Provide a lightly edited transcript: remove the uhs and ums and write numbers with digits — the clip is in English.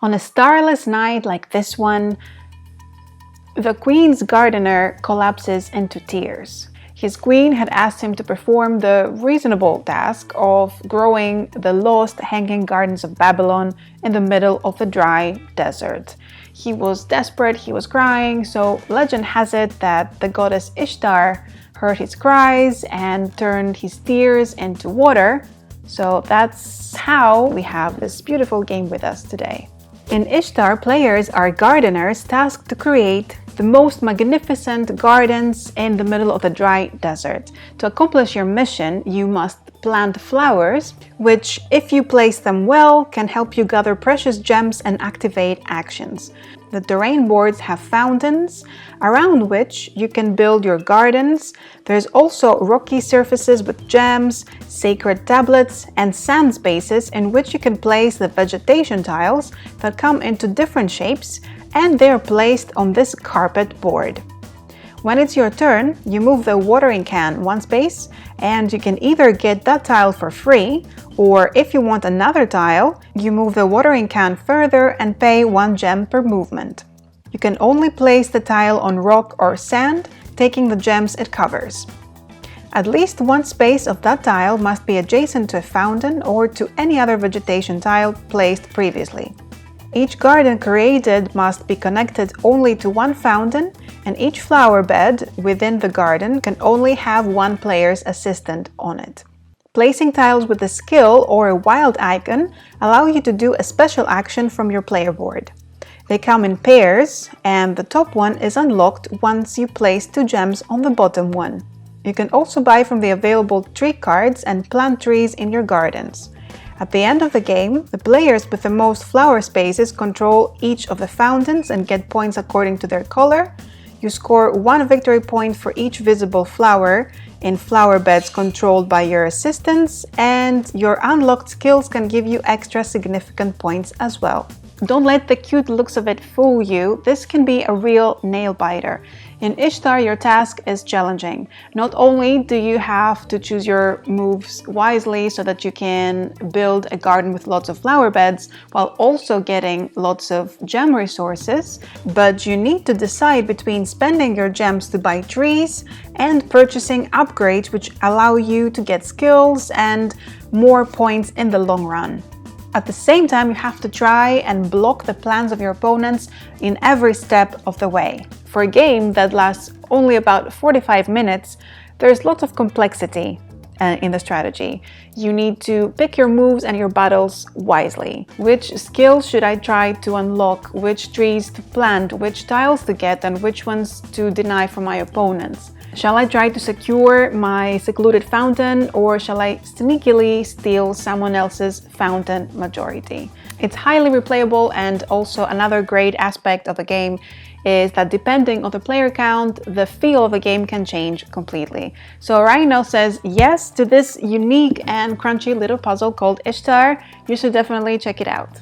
On a starless night like this one, the queen's gardener collapses into tears. His queen had asked him to perform the reasonable task of growing the lost hanging gardens of Babylon in the middle of the dry desert. He was desperate, he was crying, so legend has it that the goddess Ishtar heard his cries and turned his tears into water. So that's how we have this beautiful game with us today. In Ishtar, players are gardeners tasked to create the most magnificent gardens in the middle of the dry desert. To accomplish your mission, you must plant flowers, which, if you place them well, can help you gather precious gems and activate actions. The terrain boards have fountains around which you can build your gardens. There's also rocky surfaces with gems, sacred tablets, and sand spaces in which you can place the vegetation tiles that come into different shapes, and they are placed on this carpet board. When it's your turn, you move the watering can one space, and you can either get that tile for free, or if you want another tile, you move the watering can further and pay 1 gem per movement. You can only place the tile on rock or sand, taking the gems it covers. At least one space of that tile must be adjacent to a fountain or to any other vegetation tile placed previously. Each garden created must be connected only to one fountain, and each flower bed within the garden can only have one player's assistant on it. Placing tiles with a skill or a wild icon allow you to do a special action from your player board. They come in pairs, and the top one is unlocked once you place 2 gems on the bottom one. You can also buy from the available tree cards and plant trees in your gardens. At the end of the game, the players with the most flower spaces control each of the fountains and get points according to their color. You score 1 victory point for each visible flower in flower beds controlled by your assistants, and your unlocked skills can give you extra significant points as well. Don't let the cute looks of it fool you. This can be a real nail-biter. In Ishtar, your task is challenging. Not only do you have to choose your moves wisely so that you can build a garden with lots of flower beds while also getting lots of gem resources, but you need to decide between spending your gems to buy trees and purchasing upgrades which allow you to get skills and more points in the long run. At the same time, you have to try and block the plans of your opponents in every step of the way. For a game that lasts only about 45 minutes, there's lots of complexity in the strategy. You need to pick your moves and your battles wisely. Which skills should I try to unlock? Which trees to plant? Which tiles to get? And which ones to deny from my opponents? Shall I try to secure my secluded fountain, or shall I sneakily steal someone else's fountain majority? It's highly replayable, and also another great aspect of the game is that depending on the player count, the feel of the game can change completely. So Rhino says yes to this unique and crunchy little puzzle called Ishtar. You should definitely check it out.